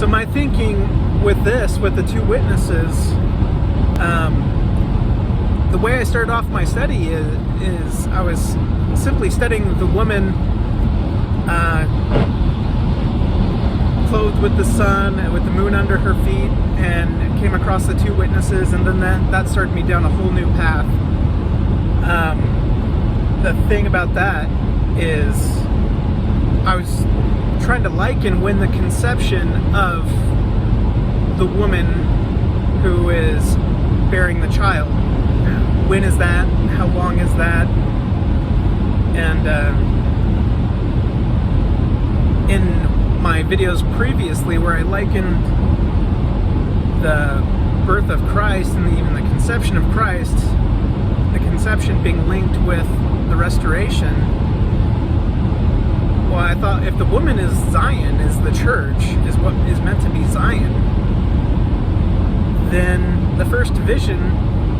So my thinking with this, with the two witnesses, the way I started off my study is I was simply studying the woman clothed with the sun and with the moon under her feet, and came across the two witnesses, and then that started me down a whole new path. The thing about that is I was trying to liken when the conception of the woman who is bearing the child. When is that? How long is that? And in my videos previously, where I likened the birth of Christ and even the conception of Christ, the conception being linked with the restoration, well, I thought if the woman is Zion, is the church, is what is meant to be Zion, then the first division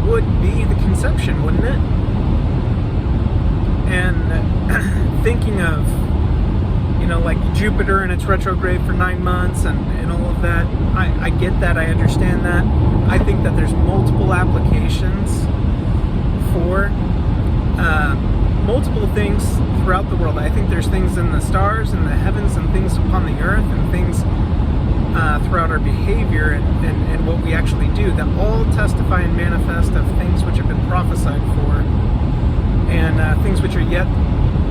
would be the conception, wouldn't it? And thinking of, like Jupiter and its retrograde for 9 months and all of that, I get that, I understand that. I think that there's multiple applications for multiple things throughout the world. I think there's things in the stars and the heavens and things upon the earth and things throughout our behavior and what we actually do that all testify and manifest of things which have been prophesied for, and things which are yet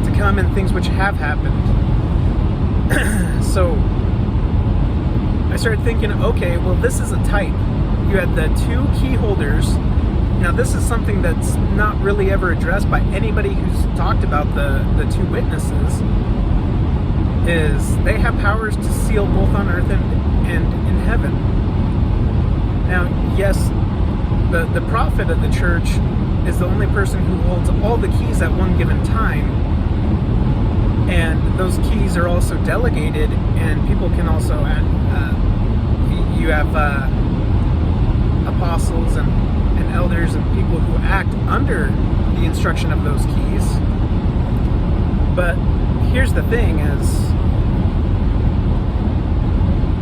to come and things which have happened. So I started thinking, okay, well, this is a type. You had the two key holders. Now, this is something that's not really ever addressed by anybody who's talked about the two witnesses, is they have powers to seal both on earth and in heaven. Now, yes, the prophet of the church is the only person who holds all the keys at one given time, and those keys are also delegated, and people can also you have apostles and elders and people who act under the instruction of those keys. But here's the thing is,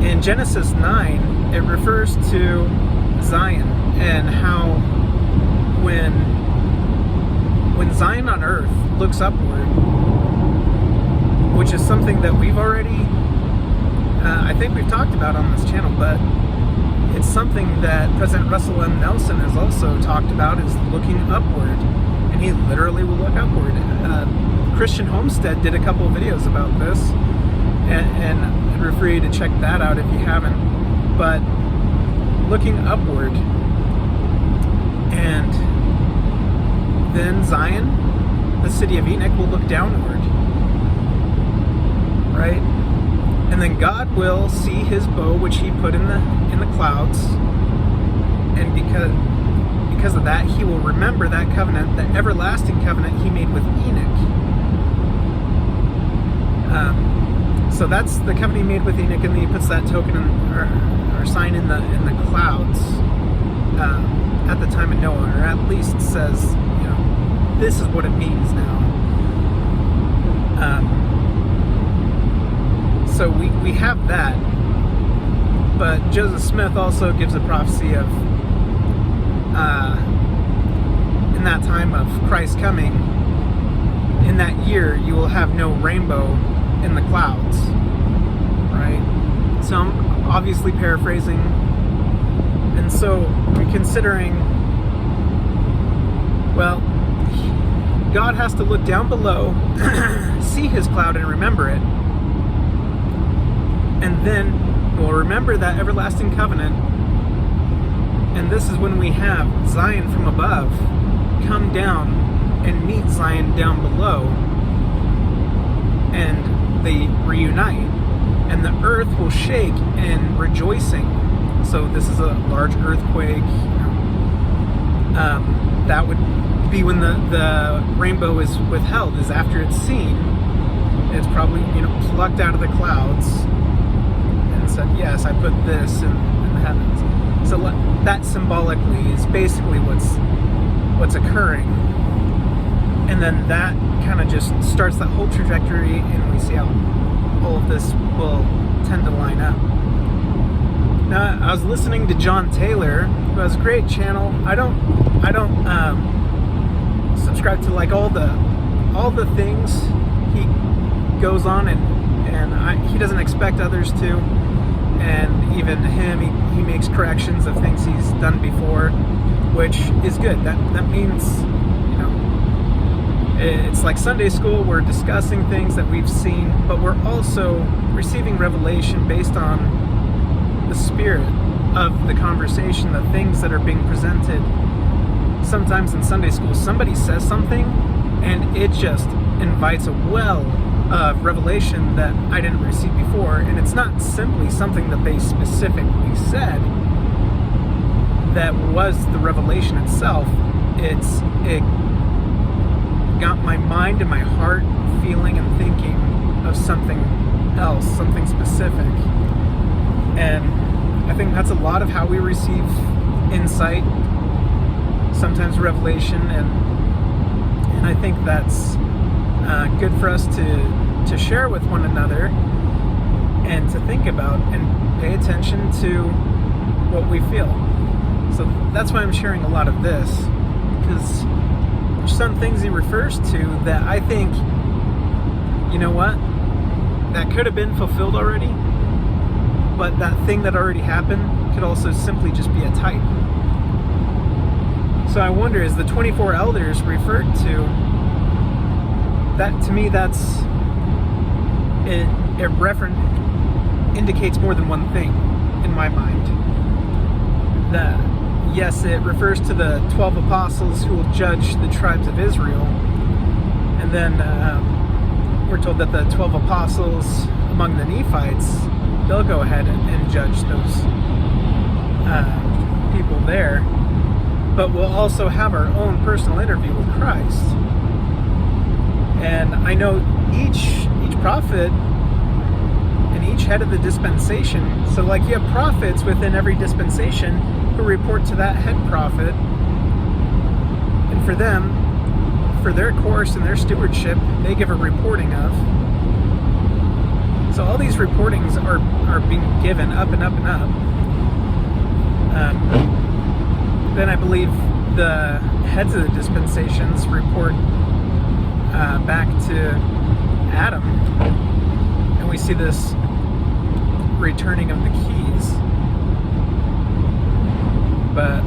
in Genesis 9, it refers to Zion, and how when Zion on earth looks upward, which is something that we've already, I think we've talked about on this channel, but it's something that President Russell M. Nelson has also talked about, is looking upward, and he literally will look upward. Christian Homestead did a couple of videos about this, and I'd refer you to check that out if you haven't. But looking upward, and then Zion, the city of Enoch, will look downward, right? And then God will see his bow, which he put in the clouds, and because of that, he will remember that covenant, the everlasting covenant he made with Enoch. So that's the covenant he made with Enoch, and then he puts that token or sign in the clouds at the time of Noah, or at least says, this is what it means now. So we have that, but Joseph Smith also gives a prophecy of in that time of Christ coming, in that year you will have no rainbow in the clouds, right? So I'm obviously paraphrasing, and so I'm considering, well, God has to look down below, see his cloud and remember it, and then we'll remember that everlasting covenant, and this is when we have Zion from above come down and meet Zion down below, and they reunite, and the earth will shake in rejoicing. So this is a large earthquake. That would be when the rainbow is withheld, is after it's seen. It's probably plucked out of the clouds and said, yes, I put this in the heavens. So that symbolically is basically what's occurring, and then that kind of just starts that whole trajectory, and we see how all of this will tend to line up. Now, I was listening to John Taylor, who has a great channel. I don't subscribe to like all the things he goes on, and he doesn't expect others to. And even him, he makes corrections of things he's done before, which is good. That means, it's like Sunday school. We're discussing things that we've seen, but we're also receiving revelation based on the spirit of the conversation, the things that are being presented. Sometimes in Sunday school, somebody says something, and it just invites a well of revelation that I didn't receive before. And it's not simply something that they specifically said that was the revelation itself. It got my mind and my heart feeling and thinking of something else, something specific. And I think that's a lot of how we receive insight, sometimes revelation, and I think that's good for us to share with one another and to think about and pay attention to what we feel. So that's why I'm sharing a lot of this, because there's some things he refers to that I think, that could have been fulfilled already, but that thing that already happened could also simply just be a type. So I wonder, is the 24 elders referred to? That to me, it indicates more than one thing in my mind. That yes, it refers to the 12 apostles who will judge the tribes of Israel, and then we're told that the 12 apostles among the Nephites, they'll go ahead and judge those people there. But we'll also have our own personal interview with Christ. And I know each prophet and each head of the dispensation, so like you have prophets within every dispensation who report to that head prophet, and for them, for their course and their stewardship, they give a reporting of. So all these reportings are being given up and up and up. Then I believe the heads of the dispensations report back to Adam, and we see this returning of the keys. But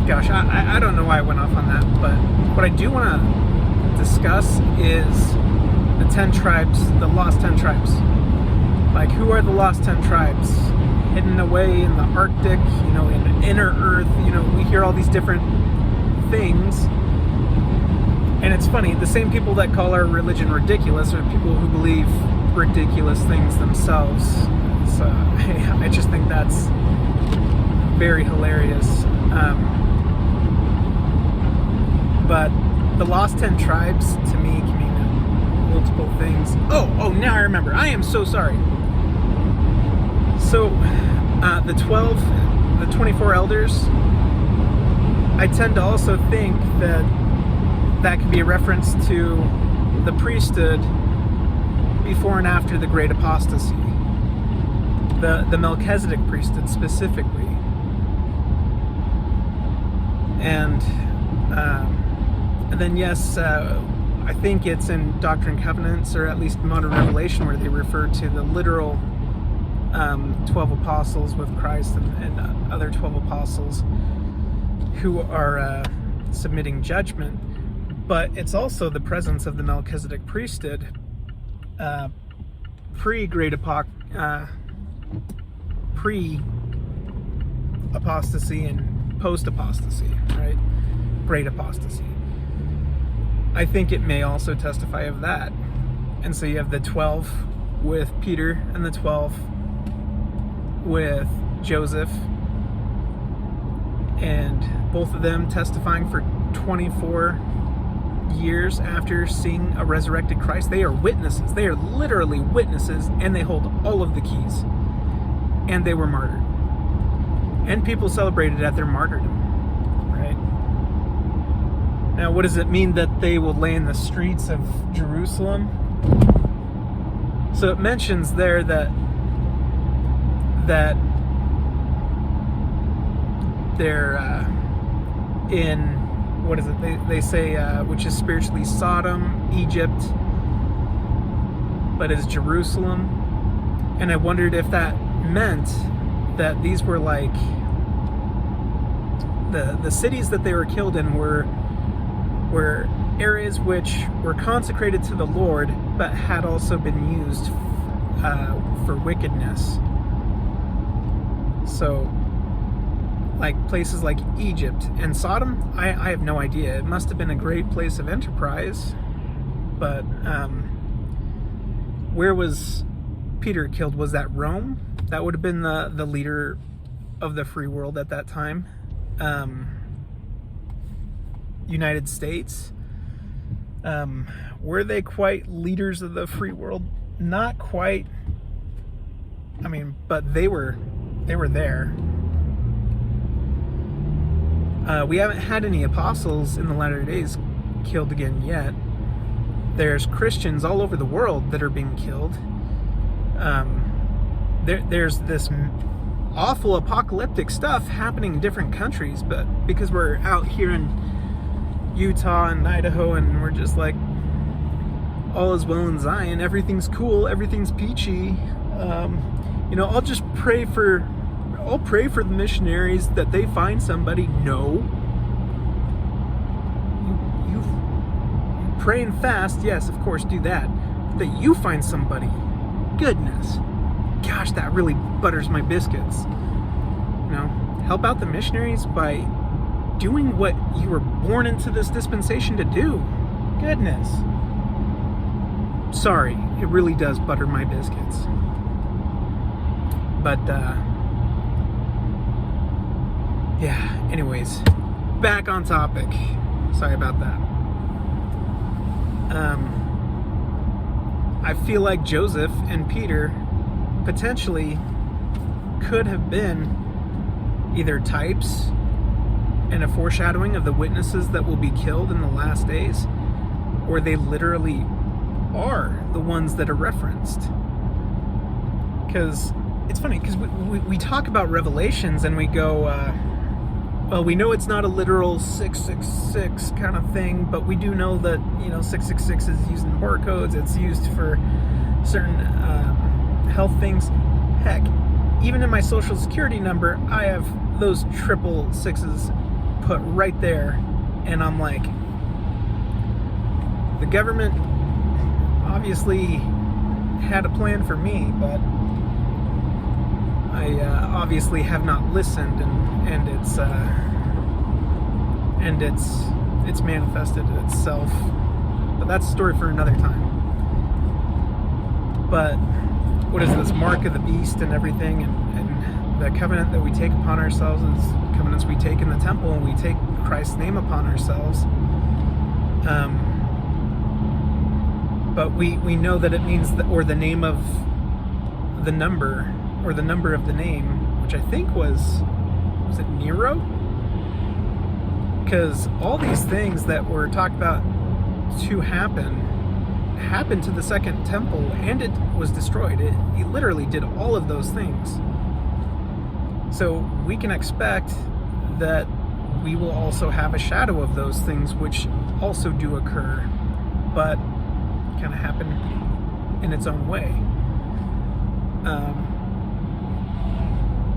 gosh, I don't know why I went off on that, but what I do want to discuss is the 10 tribes, the lost 10 tribes. Like, who are the lost 10 tribes? Hidden away in the Arctic, in inner Earth, we hear all these different things. And it's funny, the same people that call our religion ridiculous are people who believe ridiculous things themselves. So I just think that's very hilarious. But the lost 10 tribes, to me, can mean multiple things. Oh, now I remember. I am so sorry. So, the 24 elders, I tend to also think that could be a reference to the priesthood before and after the Great Apostasy. The Melchizedek priesthood specifically. And then yes, I think it's in Doctrine and Covenants, or at least Modern Revelation, where they refer to the literal 12 apostles with Christ and other 12 apostles who are submitting judgment. But it's also the presence of the Melchizedek priesthood pre-apostasy and post-apostasy, right? Great apostasy. I think it may also testify of that. And so you have the 12 with Peter and the 12 with Joseph, and both of them testifying for 24 years after seeing a resurrected Christ. They are witnesses. They are literally witnesses, and they hold all of the keys. And they were martyred. And people celebrated at their martyrdom, right? Now, what does it mean that they will lay in the streets of Jerusalem? So it mentions there that that they're in, what is it? They say, which is spiritually Sodom, Egypt, but is Jerusalem. And I wondered if that meant that these were like the cities that they were killed in were areas which were consecrated to the Lord, but had also been used for wickedness. So, like places like Egypt and Sodom, I have no idea. It must have been a great place of enterprise, but where was Peter killed? Was that Rome? That would have been the leader of the free world at that time. United States. Were they quite leaders of the free world? Not quite. I mean, but they were there. We haven't had any apostles in the latter days killed again yet. There's Christians all over the world that are being killed. There's this awful apocalyptic stuff happening in different countries, but because we're out here in Utah and Idaho and we're just like, all is well in Zion, everything's cool, everything's peachy, I'll just pray for the missionaries that they find somebody. No, you pray and fast, yes, of course, do that, but that you find somebody. Goodness, gosh, that really butters my biscuits. Help out the missionaries by doing what you were born into this dispensation to do. Goodness. Sorry, it really does butter my biscuits. But, yeah, anyways, back on topic. Sorry about that. I feel like Joseph and Peter potentially could have been either types and a foreshadowing of the witnesses that will be killed in the last days, or they literally are the ones that are referenced. Because it's funny, because we talk about Revelations and we go, well, we know it's not a literal 666 kind of thing, but we do know that 666 is used in barcodes. It's used for certain health things. Heck, even in my social security number, I have those 666 put right there, and I'm like, the government obviously had a plan for me, but I obviously have not listened, and it's manifested itself. But that's a story for another time. But what is this mark of the beast and everything, and the covenant that we take upon ourselves is covenants we take in the temple, and we take Christ's name upon ourselves. But we know that it means or the name of the number, or the number of the name, which I think was it Nero? Because all these things that were talked about to happened to the second temple, and it was destroyed. He literally did all of those things. So we can expect that we will also have a shadow of those things, which also do occur, but kind of happen in its own way.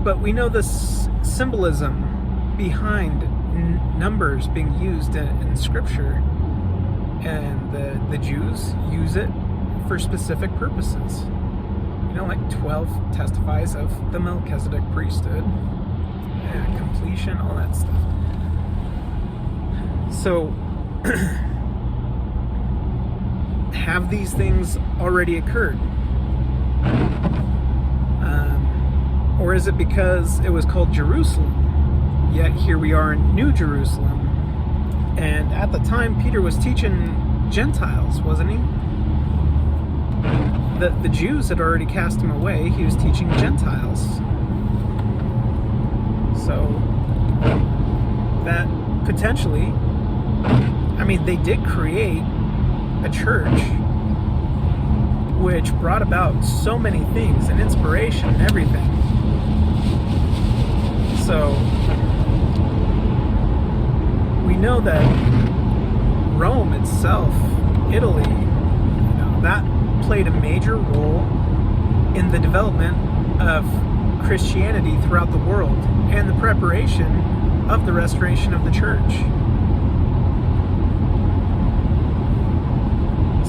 But we know this symbolism behind numbers being used in Scripture, and the Jews use it for specific purposes. Like 12 testifies of the Melchizedek priesthood, and completion, all that stuff. So, have these things already occurred? Or is it because it was called Jerusalem, yet here we are in New Jerusalem? And at the time, Peter was teaching Gentiles, wasn't he? The Jews had already cast him away. He was teaching Gentiles. So, that potentially, they did create a church which brought about so many things and inspiration and everything. So we know that Rome itself, Italy, that played a major role in the development of Christianity throughout the world and the preparation of the restoration of the church.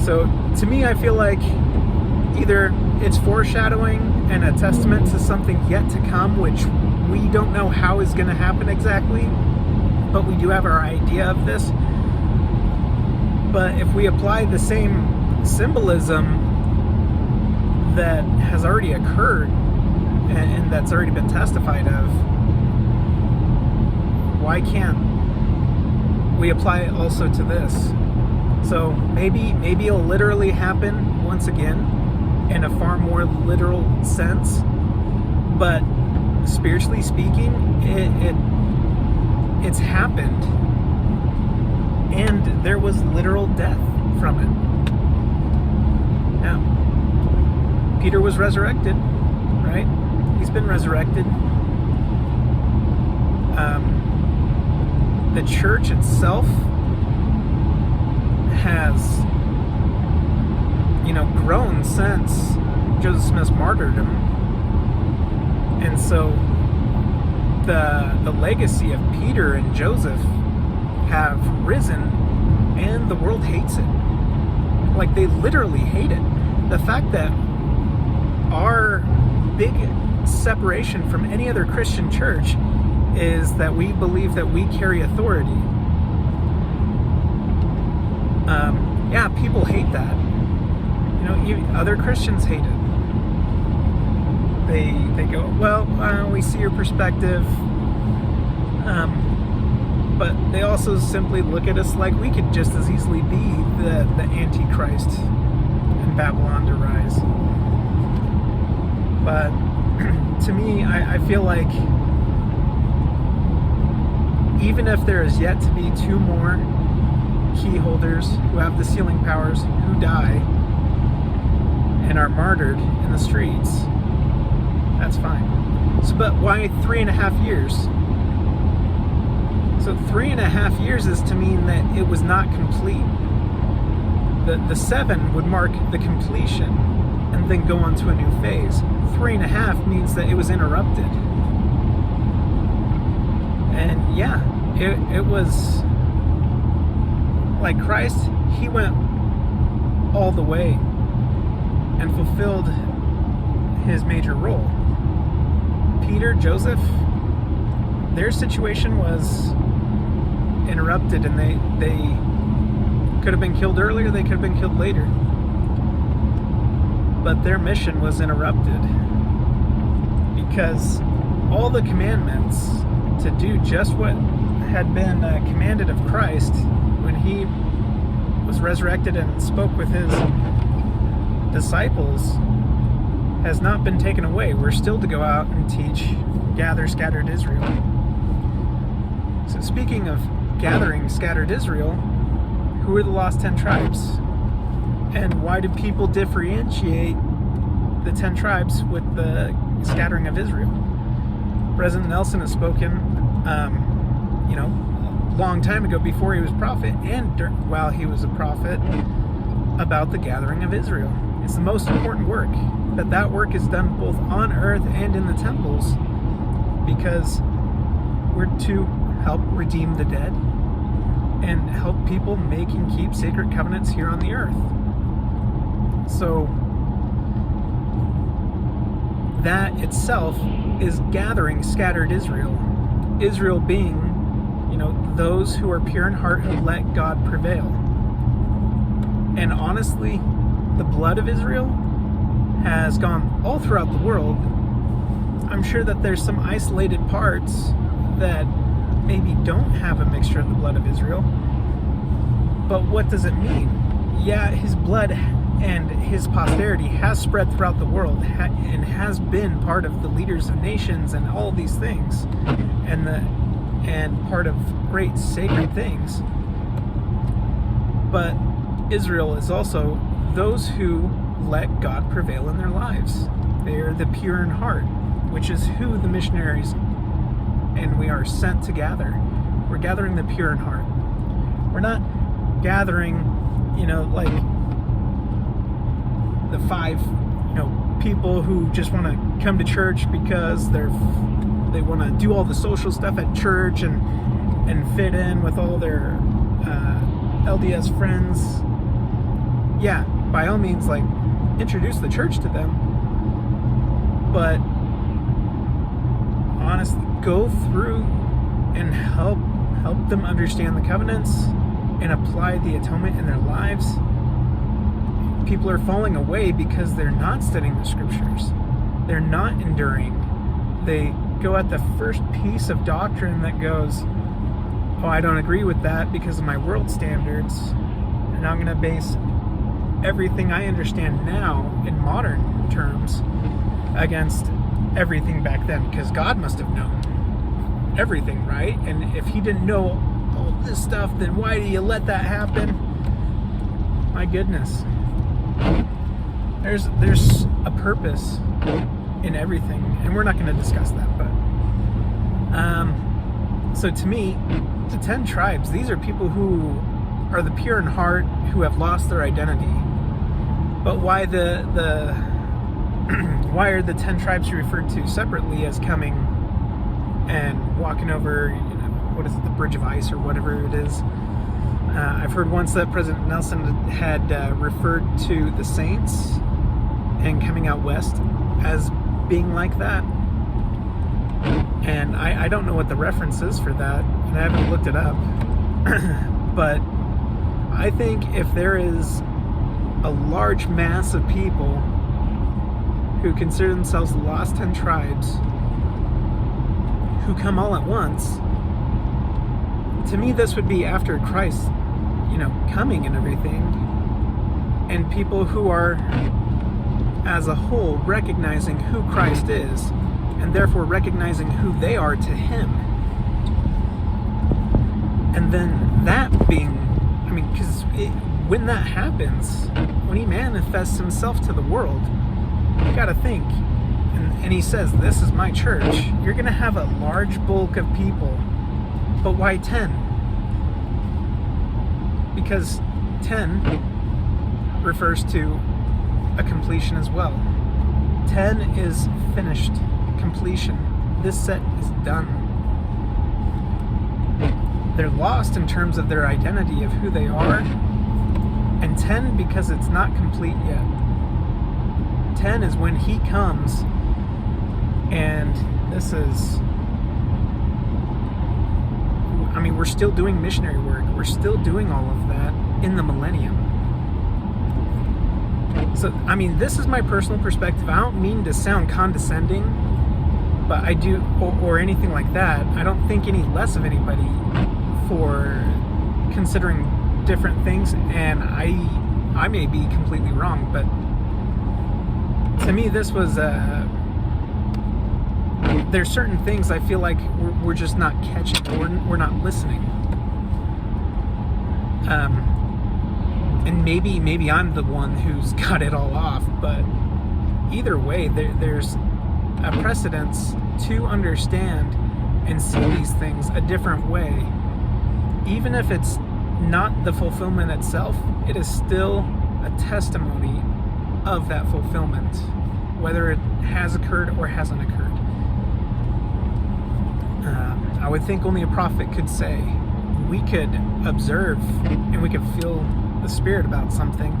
So to me, I feel like either it's foreshadowing and a testament to something yet to come, which we don't know how is going to happen exactly, but we do have our idea of this. But if we apply the same symbolism that has already occurred and that's already been testified of, why can't we apply it also to this? So maybe it'll literally happen once again in a far more literal sense, but spiritually speaking, it's happened, and there was literal death from it. Now, Peter was resurrected, right? He's been resurrected. The church itself has, grown since Joseph Smith's martyrdom, and so the legacy of Peter and Joseph have risen, and the world hates it. Like, they literally hate it. The fact that our big separation from any other Christian church is that we believe that we carry authority. People hate that. Other Christians hate it. They go, well, we see your perspective, but they also simply look at us like we could just as easily be the Antichrist in Babylon to rise. But to me, I feel like even if there is yet to be 2 more key holders who have the sealing powers who die and are martyred in the streets, that's fine. So, but why 3.5 years? So 3.5 years is to mean that it was not complete. The 7 would mark the completion and then go on to a new phase. 3.5 means that it was interrupted. And it was like Christ, he went all the way and fulfilled his major role. Peter, Joseph, their situation was interrupted, and they could have been killed earlier, they could have been killed later. But their mission was interrupted because all the commandments to do just what had been commanded of Christ when he was resurrected and spoke with his disciples has not been taken away. We're still to go out and teach, gather scattered Israel. So speaking of gathering scattered Israel, who are the lost 10 tribes? And why do people differentiate the 10 tribes with the scattering of Israel? President Nelson has spoken, a long time ago before he was prophet and while he was a prophet about the gathering of Israel. It's the most important work. That work is done both on earth and in the temples, because we're to help redeem the dead and help people make and keep sacred covenants here on the earth. So that itself is gathering scattered Israel. Israel being, those who are pure in heart who let God prevail. And honestly, the blood of Israel has gone all throughout the world. I'm sure that there's some isolated parts that maybe don't have a mixture of the blood of Israel. But what does it mean? Yeah, his blood and his posterity has spread throughout the world and has been part of the leaders of nations and all these things, and part of great sacred things. But Israel is also those who let God prevail in their lives. They are the pure in heart, which is who the missionaries and we are sent to gather. We're gathering the pure in heart. We're not gathering, like the 5, people who just want to come to church because they want to do all the social stuff at church and fit in with all their LDS friends. Yeah, by all means, like, introduce the church to them, but honestly, go through and help them understand the covenants and apply the atonement in their lives. People are falling away because they're not studying the scriptures. They're not enduring. They go at the first piece of doctrine that goes, oh, I don't agree with that because of my world standards. And I'm going to base everything I understand now in modern terms against everything back then, because God must have known everything, right? And if he didn't know all this stuff, then why do you let that happen? My goodness. There's a purpose in everything, and we're not going to discuss that, but so to me, the 10 tribes, these are people who are the pure in heart, who have lost their identity. But why why are the 10 tribes referred to separately as coming and walking over, what is it, the Bridge of Ice or whatever it is? I've heard once that President Nelson had referred to the saints and coming out west as being like that. And I don't know what the reference is for that, and I haven't looked it up. But I think if there is a large mass of people who consider themselves the lost 10 tribes who come all at once, to me this would be after Christ, coming and everything, and people who are as a whole recognizing who Christ is and therefore recognizing who they are to him. And then that being, because when that happens, when he manifests himself to the world, you got to think, and he says, this is my church, you're going to have a large bulk of people. But why 10? Because 10 refers to a completion as well. 10 is finished, completion. This set is done. They're lost in terms of their identity of who they are, and 10 because it's not complete yet. 10 is when he comes, and this is, we're still doing missionary work. We're still doing all of that in the millennium. So, this is my personal perspective. I don't mean to sound condescending, but I do, or anything like that. I don't think any less of anybody for considering different things, and I may be completely wrong, but to me this was there's certain things I feel like we're just not catching, or we're not listening. And maybe I'm the one who's got it all off, but either way, there's a precedence to understand and see these things a different way. Even if it's not the fulfillment itself, it is still a testimony of that fulfillment, whether it has occurred or hasn't occurred. I would think only a prophet could say. We could observe and we could feel the spirit about something,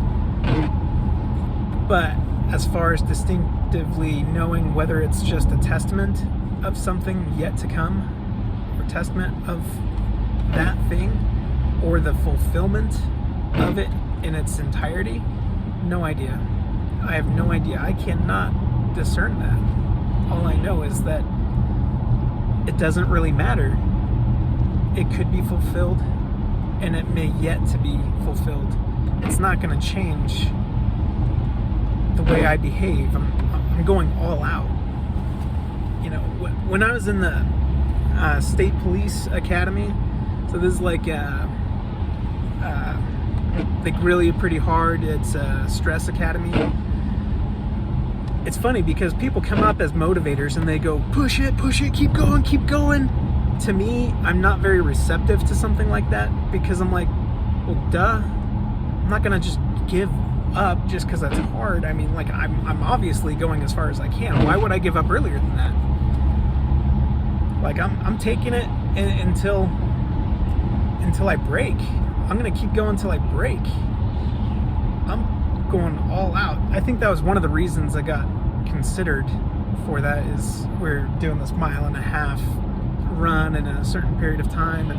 but as far as distinctively knowing whether it's just a testament of something yet to come, or testament of that thing, or the fulfillment of it in its entirety, no idea. I have no idea. I cannot discern that. All I know is that it doesn't really matter. It could be fulfilled, and it may yet to be fulfilled. It's not going to change the way I behave. I'm going all out. When I was in the state police academy, so this is like really pretty hard. It's a stress academy. it's funny because people come up as motivators and they go, push it, keep going, keep going. To me, I'm not very receptive to something like that because I'm like, well, duh. I'm not going to just give up just because that's hard. I mean, like, I'm obviously going as far as I can. Why would I give up earlier than that? Like, I'm taking it until I break. I'm going to keep going until I break. I'm going all out. I think that was one of the reasons I got considered for that is we're doing this 1.5 mile run in a certain period of time,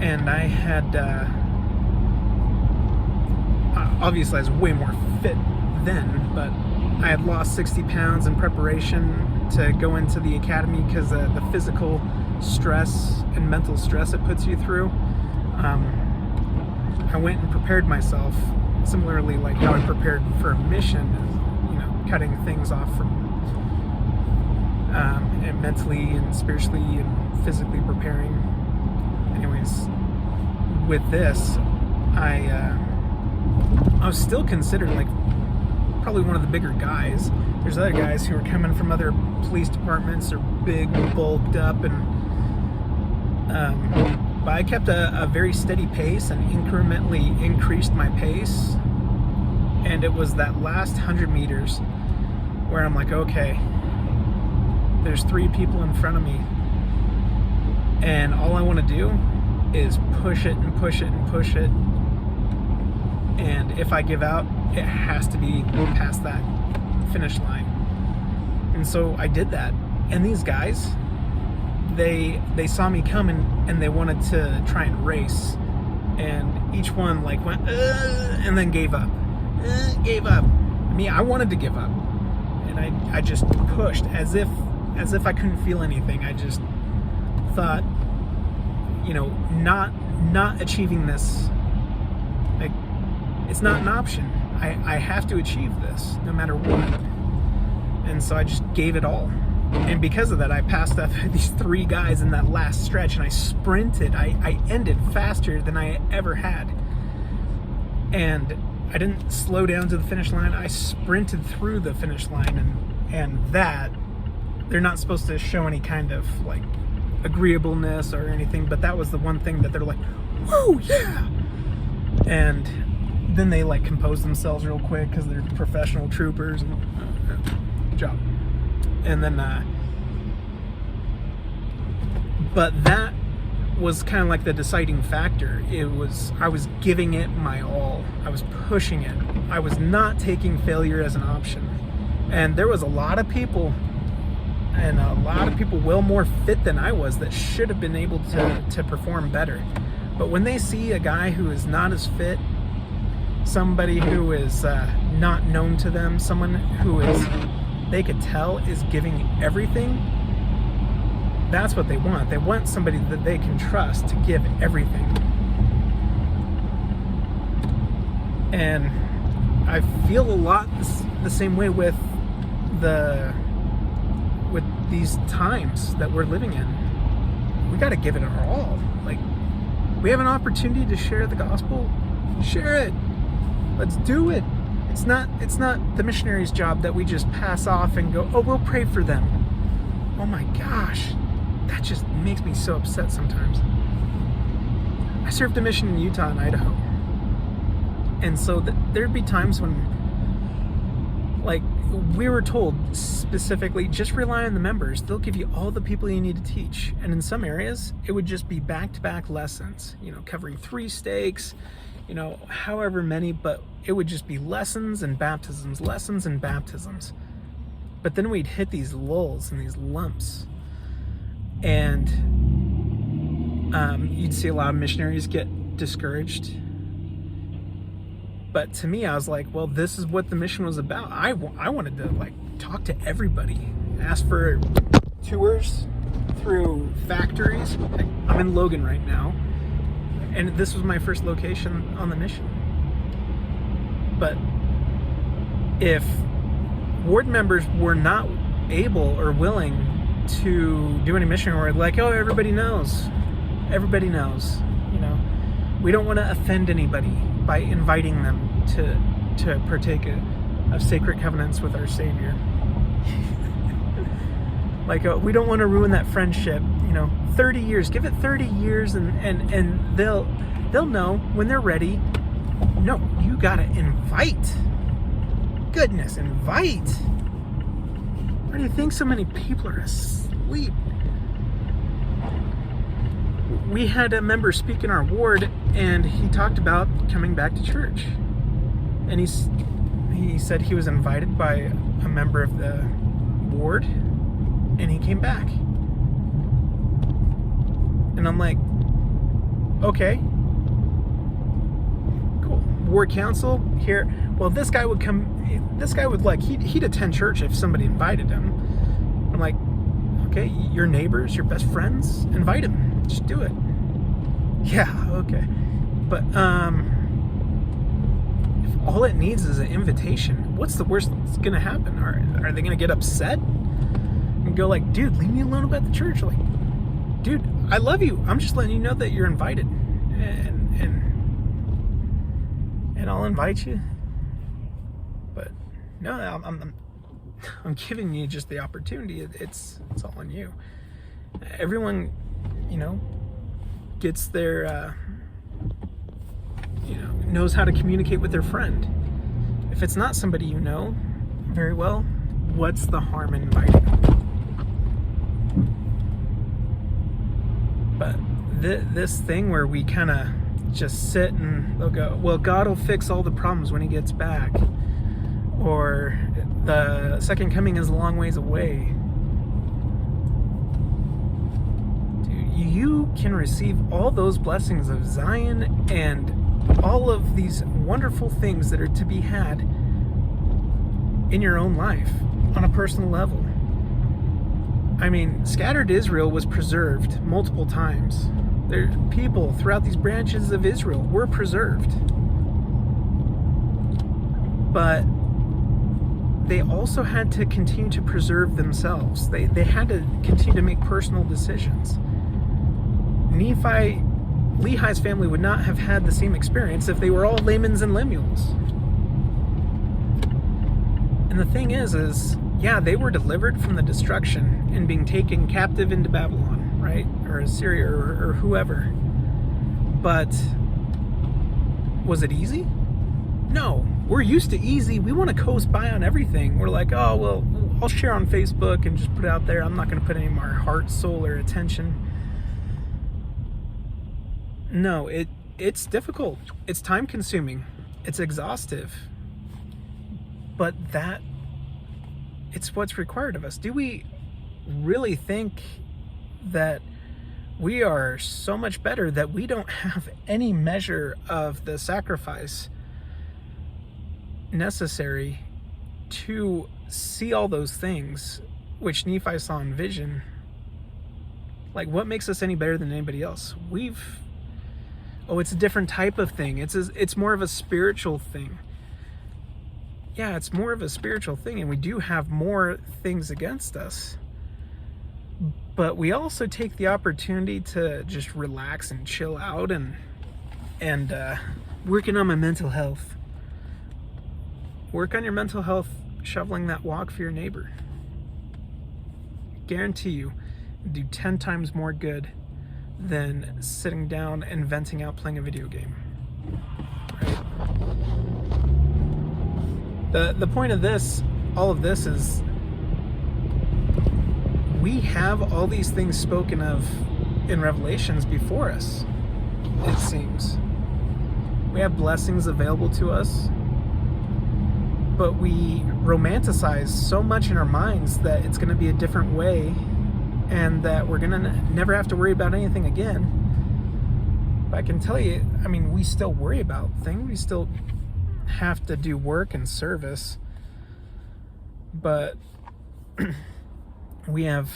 and I had obviously I was way more fit then, but I had lost 60 pounds in preparation to go into the academy because the physical stress and mental stress it puts you through. I went and prepared myself similarly like how I prepared for a mission, you know, cutting things off from and mentally and spiritually and physically preparing. Anyways, with this, I was still considered like probably one of the bigger guys. There's other guys who are coming from other police departments or big, bulked up, and but I kept a very steady pace and incrementally increased my pace. And it was that last 100 meters where I'm like, okay, there's 3 people in front of me, and all I want to do is push it and push it and push it. And if I give out, it has to be past that finish line. And so I did that. And these guys, they saw me coming and they wanted to try and race. And each one like went, and then gave up. Gave up. I wanted to give up. And I just pushed as if I couldn't feel anything. I just thought, you know, not achieving this, like, it's not an option. I have to achieve this no matter what. And so I just gave it all. And because of that, I passed up these 3 guys in that last stretch, and I sprinted. I ended faster than I ever had. And I didn't slow down to the finish line. I sprinted through the finish line, and that, they're not supposed to show any kind of like agreeableness or anything, but that was the one thing that they're like, whoa, yeah. And then they like compose themselves real quick because they're professional troopers. And, good job. And then, but that was kind of like the deciding factor. I was giving it my all. I was pushing it. I was not taking failure as an option. And there was a lot of people, and a lot of people well more fit than I was, that should have been able to perform better. But when they see a guy who is not as fit, somebody who is not known to them, someone who is, they could tell is giving everything, that's what they want. They want somebody that they can trust to give everything. And I feel a lot the same way with these times that we're living in. We got to give it our all. Like, we have an opportunity to share the gospel. Share it. Let's do it. It's not the missionary's job that we just pass off and go, oh, we'll pray for them. Oh my gosh, that just makes me so upset sometimes. I served a mission in Utah and Idaho. And so there'd be times when, like, we were told specifically, just rely on the members. They'll give you all the people you need to teach. And in some areas, it would just be back-to-back lessons, you know, covering 3 stakes, you know, however many, but it would just be lessons and baptisms. But then we'd hit these lulls and these lumps. And you'd see a lot of missionaries get discouraged. But to me, I was like, well, this is what the mission was about. I wanted to, like, talk to everybody, ask for tours through factories. I'm in Logan right now, and this was my first location on the mission. But if ward members were not able or willing to do any mission work, like, oh, everybody knows, you know, we don't want to offend anybody by inviting them to partake of sacred covenants with our Savior. Like, we don't want to ruin that friendship. 30 years. Give it 30 years, and they'll know when they're ready. No, you gotta invite. Goodness, invite. Why do you think so many people are asleep? We had a member speak in our ward, and he talked about coming back to church. And he said he was invited by a member of the ward, and he came back. And I'm like, okay, cool. Ward council here. Well, this guy would he'd attend church if somebody invited him. I'm like, okay, your neighbors, your best friends, invite him. Just do it. Yeah, okay. But if all it needs is an invitation, what's the worst that's gonna happen? Are they gonna get upset and go like, dude, leave me alone about the church? Like, dude, I love you. I'm just letting you know that you're invited, and I'll invite you. But no, I'm giving you just the opportunity. It's all on you. Everyone, gets their, knows how to communicate with their friend. If it's not somebody you know very well, what's the harm in inviting them? But this thing where we kind of just sit and they'll go, well, God will fix all the problems when he gets back. Or the second coming is a long ways away. Dude, you can receive all those blessings of Zion and all of these wonderful things that are to be had in your own life on a personal level. I mean, scattered Israel was preserved multiple times. There, people throughout these branches of Israel were preserved. But they also had to continue to preserve themselves. They had to continue to make personal decisions. Lehi's family would not have had the same experience if they were all Lamans and Lemuels. And the thing is, yeah, they were delivered from the destruction and being taken captive into Babylon, right? Or Assyria or whoever. But was it easy? No. We're used to easy. We want to coast by on everything. We're like, oh, well, I'll share on Facebook and just put it out there. I'm not going to put any more heart, soul, or attention. No, it's difficult. It's time consuming. It's exhaustive. But it's what's required of us. Do we really think that we are so much better that we don't have any measure of the sacrifice necessary to see all those things which Nephi saw in vision? Like, what makes us any better than anybody else? It's a different type of thing. It's more of a spiritual thing. Yeah, it's more of a spiritual thing, and we do have more things against us. But we also take the opportunity to just relax and chill out and working on my mental health. Work on your mental health, shoveling that walk for your neighbor. Guarantee you, do 10 times more good than sitting down and venting out playing a video game. Right? The point of all of this is we have all these things spoken of in Revelations before us, it seems. We have blessings available to us, but we romanticize so much in our minds that it's going to be a different way and that we're going to never have to worry about anything again. But I can tell you, we still worry about things. We still have to do work and service, but we have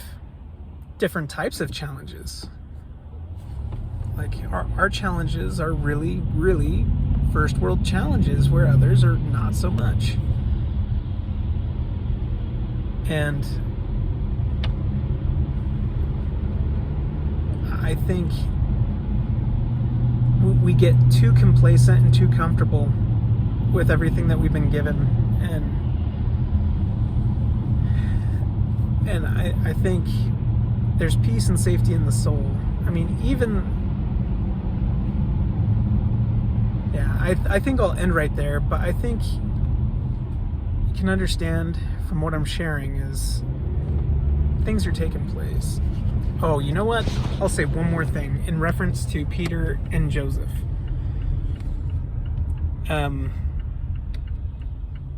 different types of challenges. Like our challenges are really, really first world challenges where others are not so much. And I think we get too complacent and too comfortable with everything that we've been given, and And I think there's peace and safety in the soul. I mean, I think I'll end right there, but I think you can understand from what I'm sharing is things are taking place. Oh, you know what? I'll say one more thing in reference to Peter and Joseph.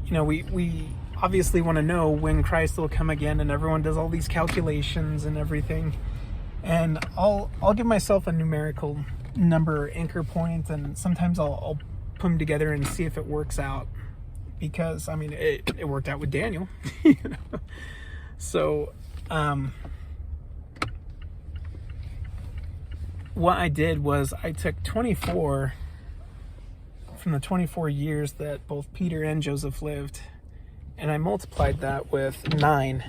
We obviously want to know when Christ will come again, and everyone does all these calculations and everything. And I'll give myself a numerical number anchor point, and sometimes I'll put them together and see if it works out. Because I mean, it worked out with Daniel, you know. So, what I did was I took 24 from the 24 years that both Peter and Joseph lived, and I multiplied that with 9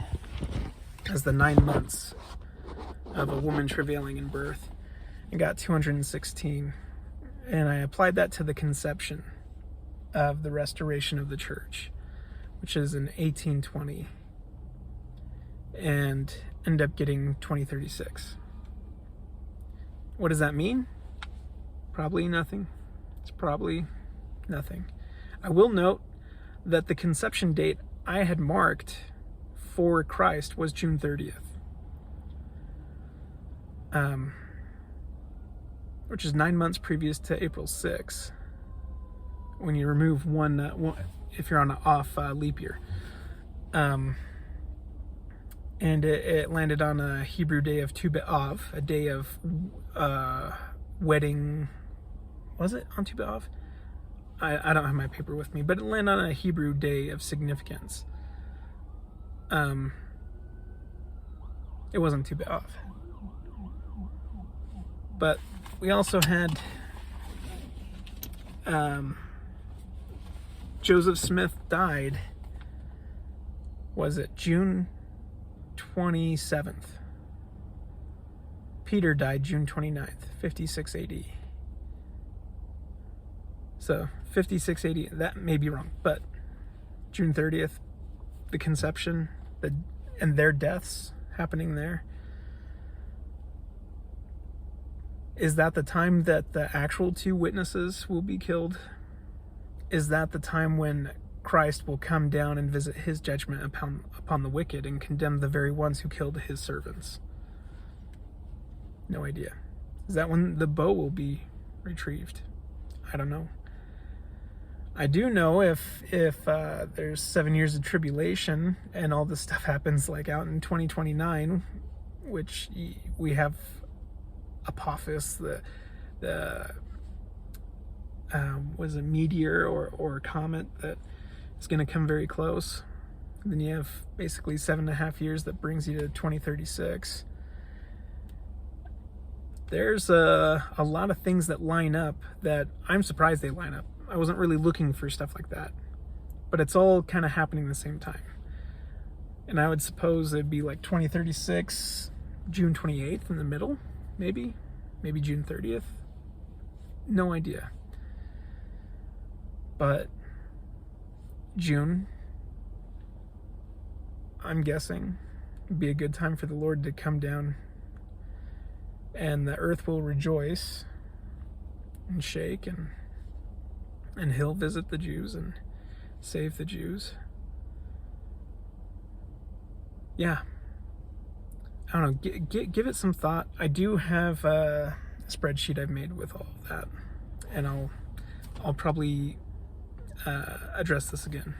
as the 9 months of a woman travailing in birth, and got 216. And I applied that to the conception of the restoration of the church, which is in 1820, and ended up getting 2036. What does that mean? Probably nothing. It's probably nothing. I will note that the conception date I had marked for Christ was June 30th. Which is 9 months previous to April 6th, when you remove one if you're on an off leap year. And it landed on a Hebrew day of Tu B'Av, a day of wedding. Was it on Tu B'Av? I don't have my paper with me, but it landed on a Hebrew day of significance. It wasn't Tu B'Av. But we also had Joseph Smith died, was it June 27th? Peter died June 29th, 56 AD. So 56 AD, that may be wrong, but June 30th, the conception, and their deaths happening there. Is that the time that the actual 2 witnesses will be killed? Is that the time when Christ will come down and visit his judgment upon the wicked and condemn the very ones who killed his servants? No idea. Is that when the bow will be retrieved? I don't know. I do know if there's 7 years of tribulation and all this stuff happens like out in 2029, which we have Apophis, the was a meteor or a comet that is going to come very close. And then you have basically 7.5 years that brings you to 2036. There's a lot of things that line up that I'm surprised they line up. I wasn't really looking for stuff like that, but it's all kind of happening at the same time. And I would suppose it'd be like 2036, June 28th in the middle, maybe June 30th. No idea. But June, I'm guessing, would be a good time for the Lord to come down, and the earth will rejoice and shake, and he'll visit the Jews and save the Jews. Yeah. I don't know, give it some thought. I do have a spreadsheet I've made with all of that, and I'll probably address this again.